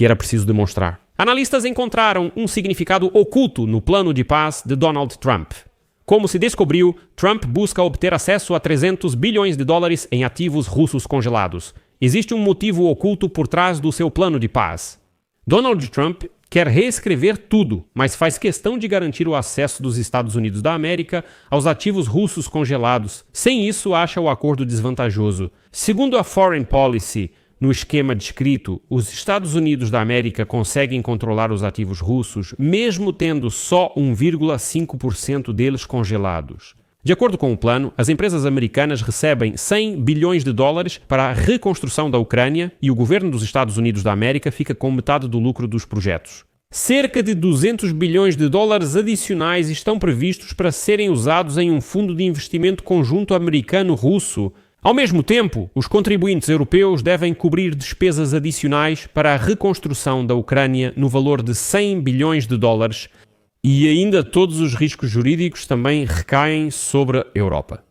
que era preciso demonstrar. Analistas encontraram um significado oculto no plano de paz de Donald Trump. Como se descobriu, Trump busca obter acesso a 300 bilhões de dólares em ativos russos congelados. Existe um motivo oculto por trás do seu plano de paz. Donald Trump quer reescrever tudo, mas faz questão de garantir o acesso dos Estados Unidos da América aos ativos russos congelados. Sem isso, acha o acordo desvantajoso. Segundo a Foreign Policy, no esquema descrito, os Estados Unidos da América conseguem controlar os ativos russos, mesmo tendo só 1,5% deles congelados. De acordo com o plano, as empresas americanas recebem 100 bilhões de dólares para a reconstrução da Ucrânia e o governo dos Estados Unidos da América fica com metade do lucro dos projetos. Cerca de 200 bilhões de dólares adicionais estão previstos para serem usados em um fundo de investimento conjunto americano-russo. Ao mesmo tempo, os contribuintes europeus devem cobrir despesas adicionais para a reconstrução da Ucrânia no valor de 100 bilhões de dólares, e ainda todos os riscos jurídicos também recaem sobre a Europa.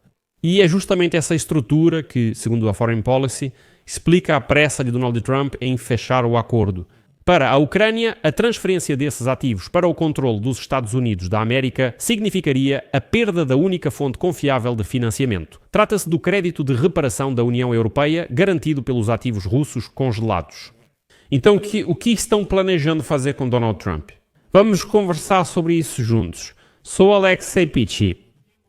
E é justamente essa estrutura que, segundo a Foreign Policy, explica a pressa de Donald Trump em fechar o acordo. Para a Ucrânia, a transferência desses ativos para o controle dos Estados Unidos da América significaria a perda da única fonte confiável de financiamento. Trata-se do crédito de reparação da União Europeia garantido pelos ativos russos congelados. Então, o que estão planejando fazer com Donald Trump? Vamos conversar sobre isso juntos. Sou Alexei Pichi.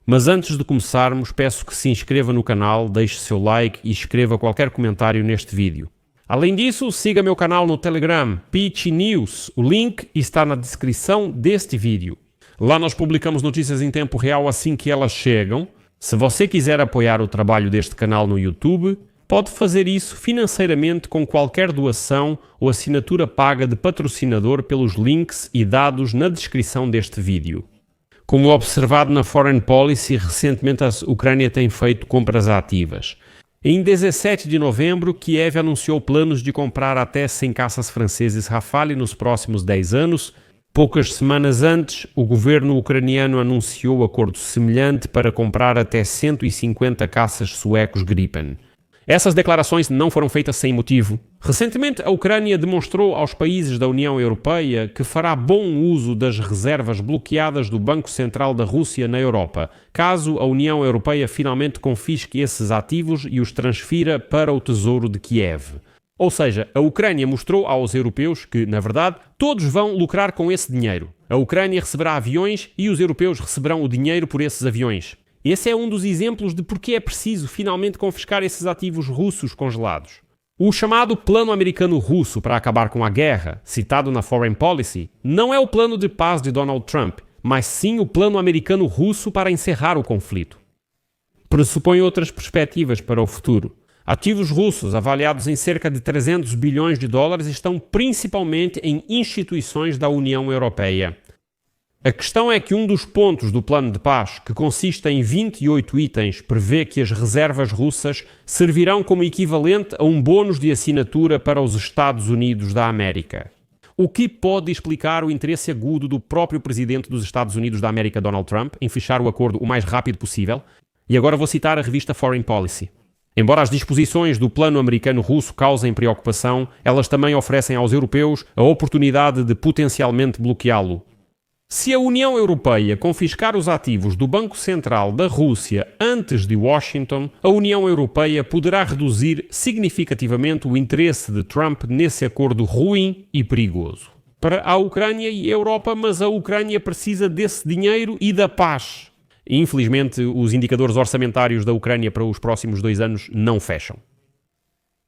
Mas antes de começarmos, peço que se inscreva no canal, deixe seu like e escreva qualquer comentário neste vídeo. Além disso, siga meu canal no Telegram, Pichi News. O link está na descrição deste vídeo. Lá nós publicamos notícias em tempo real assim que elas chegam. Se você quiser apoiar o trabalho deste canal no YouTube, pode fazer isso financeiramente com qualquer doação ou assinatura paga de patrocinador pelos links e dados na descrição deste vídeo. Como observado na Foreign Policy, recentemente a Ucrânia tem feito compras ativas. Em 17 de novembro, Kiev anunciou planos de comprar até 100 caças franceses Rafale nos próximos 10 anos. Poucas semanas antes, o governo ucraniano anunciou acordo semelhante para comprar até 150 caças suecos Gripen. Essas declarações não foram feitas sem motivo. Recentemente, a Ucrânia demonstrou aos países da União Europeia que fará bom uso das reservas bloqueadas do Banco Central da Rússia na Europa, caso a União Europeia finalmente confisque esses ativos e os transfira para o Tesouro de Kiev. Ou seja, a Ucrânia mostrou aos europeus que, na verdade, todos vão lucrar com esse dinheiro. A Ucrânia receberá aviões e os europeus receberão o dinheiro por esses aviões. Esse é um dos exemplos de porque é preciso finalmente confiscar esses ativos russos congelados. O chamado Plano Americano-Russo para acabar com a guerra, citado na Foreign Policy, não é o plano de paz de Donald Trump, mas sim o Plano Americano-Russo para encerrar o conflito. Pressupõe outras perspectivas para o futuro. Ativos russos avaliados em cerca de 300 bilhões de dólares estão principalmente em instituições da União Europeia. A questão é que um dos pontos do plano de paz, que consiste em 28 itens, prevê que as reservas russas servirão como equivalente a um bônus de assinatura para os Estados Unidos da América. O que pode explicar o interesse agudo do próprio presidente dos Estados Unidos da América, Donald Trump, em fechar o acordo o mais rápido possível? E agora vou citar a revista Foreign Policy. Embora as disposições do plano americano-russo causem preocupação, elas também oferecem aos europeus a oportunidade de potencialmente bloqueá-lo. Se a União Europeia confiscar os ativos do Banco Central da Rússia antes de Washington, a União Europeia poderá reduzir significativamente o interesse de Trump nesse acordo ruim e perigoso para a Ucrânia e a Europa, mas a Ucrânia precisa desse dinheiro e da paz. Infelizmente, os indicadores orçamentários da Ucrânia para os próximos 2 anos não fecham.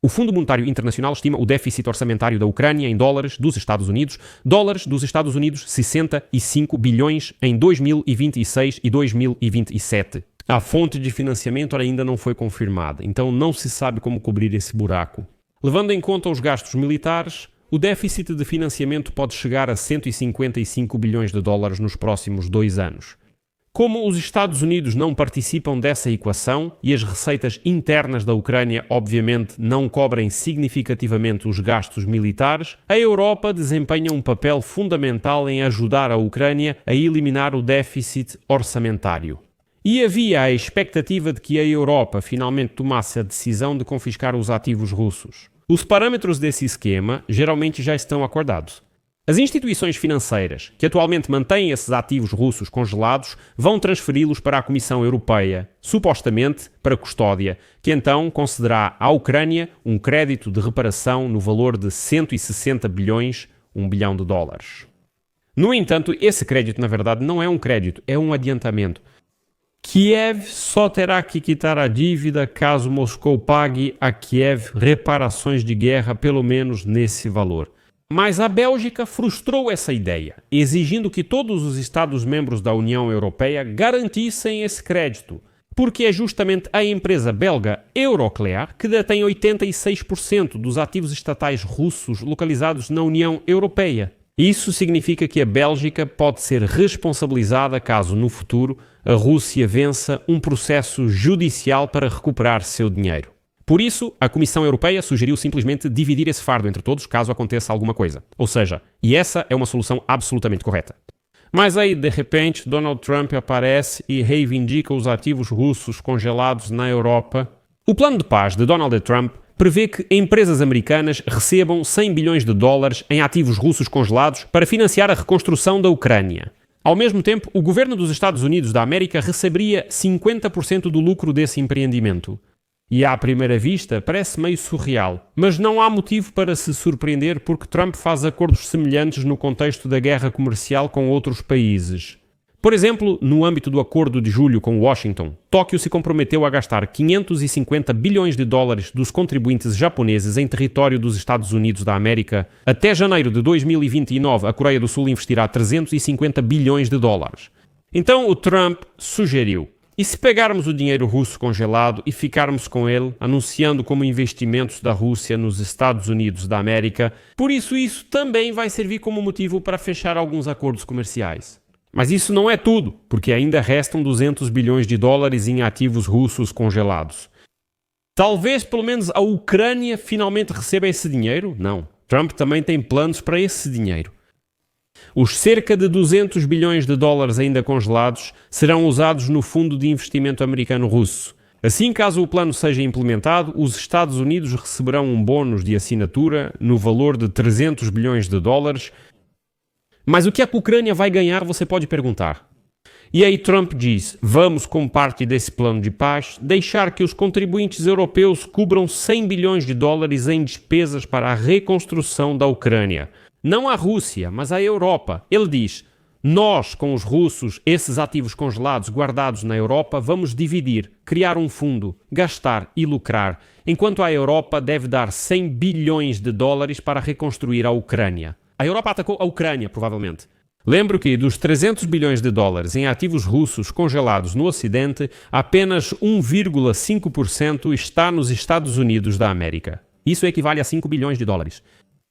O Fundo Monetário Internacional estima o déficit orçamentário da Ucrânia em dólares dos Estados Unidos 65 bilhões em 2026 e 2027. A fonte de financiamento ainda não foi confirmada, então não se sabe como cobrir esse buraco. Levando em conta os gastos militares, o déficit de financiamento pode chegar a 155 bilhões de dólares nos próximos 2 anos. Como os Estados Unidos não participam dessa equação e as receitas internas da Ucrânia obviamente não cobrem significativamente os gastos militares, a Europa desempenha um papel fundamental em ajudar a Ucrânia a eliminar o déficit orçamentário. E havia a expectativa de que a Europa finalmente tomasse a decisão de confiscar os ativos russos. Os parâmetros desse esquema geralmente já estão acordados. As instituições financeiras, que atualmente mantêm esses ativos russos congelados, vão transferi-los para a Comissão Europeia, supostamente para custódia, que então concederá à Ucrânia um crédito de reparação no valor de 160 bilhões, $1 bilhão. No entanto, esse crédito, na verdade, não é um crédito, é um adiantamento. Kiev só terá que quitar a dívida caso Moscou pague a Kiev reparações de guerra, pelo menos nesse valor. Mas a Bélgica frustrou essa ideia, exigindo que todos os Estados-membros da União Europeia garantissem esse crédito, porque é justamente a empresa belga Euroclear que detém 86% dos ativos estatais russos localizados na União Europeia. Isso significa que a Bélgica pode ser responsabilizada caso, no futuro, a Rússia vença um processo judicial para recuperar seu dinheiro. Por isso, a Comissão Europeia sugeriu simplesmente dividir esse fardo entre todos caso aconteça alguma coisa. Ou seja, e essa é uma solução absolutamente correta. Mas aí, de repente, Donald Trump aparece e reivindica os ativos russos congelados na Europa. O plano de paz de Donald Trump prevê que empresas americanas recebam 100 bilhões de dólares em ativos russos congelados para financiar a reconstrução da Ucrânia. Ao mesmo tempo, o governo dos Estados Unidos da América receberia 50% do lucro desse empreendimento. E à primeira vista parece meio surreal, mas não há motivo para se surpreender porque Trump faz acordos semelhantes no contexto da guerra comercial com outros países. Por exemplo, no âmbito do acordo de julho com Washington, Tóquio se comprometeu a gastar 550 bilhões de dólares dos contribuintes japoneses em território dos Estados Unidos da América. Até janeiro de 2029, a Coreia do Sul investirá 350 bilhões de dólares. Então o Trump sugeriu: e se pegarmos o dinheiro russo congelado e ficarmos com ele, anunciando como investimentos da Rússia nos Estados Unidos da América, por isso também vai servir como motivo para fechar alguns acordos comerciais. Mas isso não é tudo, porque ainda restam 200 bilhões de dólares em ativos russos congelados. Talvez pelo menos a Ucrânia finalmente receba esse dinheiro? Não. Trump também tem planos para esse dinheiro. Os cerca de 200 bilhões de dólares ainda congelados serão usados no Fundo de Investimento Americano-Russo. Assim, caso o plano seja implementado, os Estados Unidos receberão um bônus de assinatura no valor de 300 bilhões de dólares. Mas o que a Ucrânia vai ganhar, você pode perguntar. E aí Trump diz: vamos, como parte desse plano de paz, deixar que os contribuintes europeus cubram 100 bilhões de dólares em despesas para a reconstrução da Ucrânia. Não a Rússia, mas a Europa. Ele diz: nós, com os russos, esses ativos congelados guardados na Europa, vamos dividir, criar um fundo, gastar e lucrar, enquanto a Europa deve dar 100 bilhões de dólares para reconstruir a Ucrânia. A Europa atacou a Ucrânia, provavelmente. Lembro que dos 300 bilhões de dólares em ativos russos congelados no Ocidente, apenas 1,5% está nos Estados Unidos da América. Isso equivale a 5 bilhões de dólares.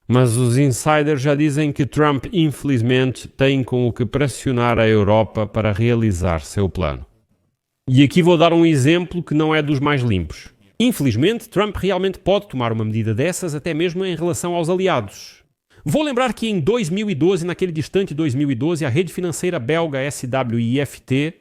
Mas os insiders já dizem que Trump, infelizmente, tem com o que pressionar a Europa para realizar seu plano. E aqui vou dar um exemplo que não é dos mais limpos. Infelizmente, Trump realmente pode tomar uma medida dessas, até mesmo em relação aos aliados. Vou lembrar que em 2012, naquele distante 2012, a rede financeira belga SWIFT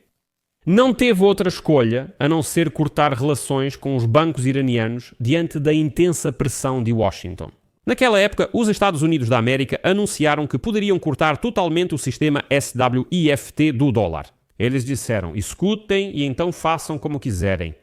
não teve outra escolha a não ser cortar relações com os bancos iranianos diante da intensa pressão de Washington. Naquela época, os Estados Unidos da América anunciaram que poderiam cortar totalmente o sistema SWIFT do dólar. Eles disseram: escutem e então façam como quiserem.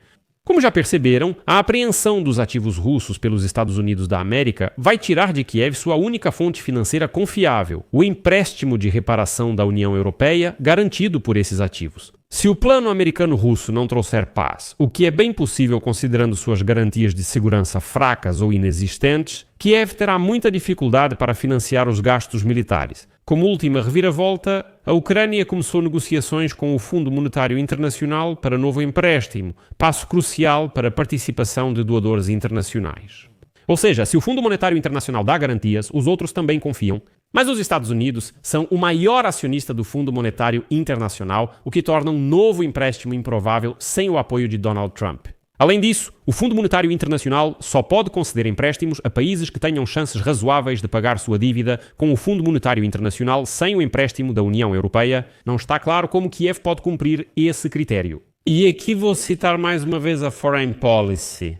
Como já perceberam, a apreensão dos ativos russos pelos Estados Unidos da América vai tirar de Kiev sua única fonte financeira confiável, o empréstimo de reparação da União Europeia garantido por esses ativos. Se o plano americano-russo não trouxer paz, o que é bem possível considerando suas garantias de segurança fracas ou inexistentes, Kiev terá muita dificuldade para financiar os gastos militares. Como última reviravolta, a Ucrânia começou negociações com o Fundo Monetário Internacional para novo empréstimo, passo crucial para a participação de doadores internacionais. Ou seja, se o Fundo Monetário Internacional dá garantias, os outros também confiam. Mas os Estados Unidos são o maior acionista do Fundo Monetário Internacional, o que torna um novo empréstimo improvável sem o apoio de Donald Trump. Além disso, o Fundo Monetário Internacional só pode conceder empréstimos a países que tenham chances razoáveis de pagar sua dívida com o Fundo Monetário Internacional sem o empréstimo da União Europeia. Não está claro como Kiev pode cumprir esse critério. E aqui vou citar mais uma vez a Foreign Policy.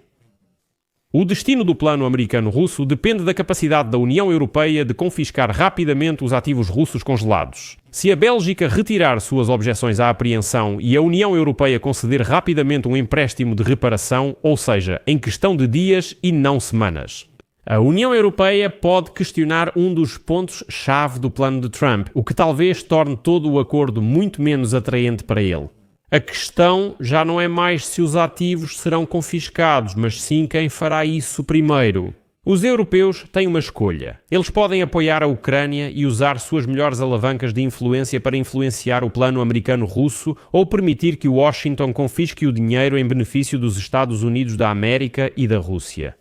O destino do plano americano-russo depende da capacidade da União Europeia de confiscar rapidamente os ativos russos congelados. Se a Bélgica retirar suas objeções à apreensão e a União Europeia conceder rapidamente um empréstimo de reparação, ou seja, em questão de dias e não semanas. A União Europeia pode questionar um dos pontos-chave do plano de Trump, o que talvez torne todo o acordo muito menos atraente para ele. A questão já não é mais se os ativos serão confiscados, mas sim quem fará isso primeiro. Os europeus têm uma escolha. Eles podem apoiar a Ucrânia e usar suas melhores alavancas de influência para influenciar o plano americano-russo ou permitir que Washington confisque o dinheiro em benefício dos Estados Unidos da América e da Rússia.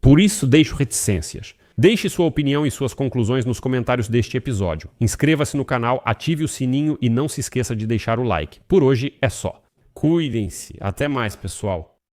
Por isso, deixo reticências. Deixe sua opinião e suas conclusões nos comentários deste episódio. Inscreva-se no canal, ative o sininho e não se esqueça de deixar o like. Por hoje é só. Cuidem-se. Até mais, pessoal.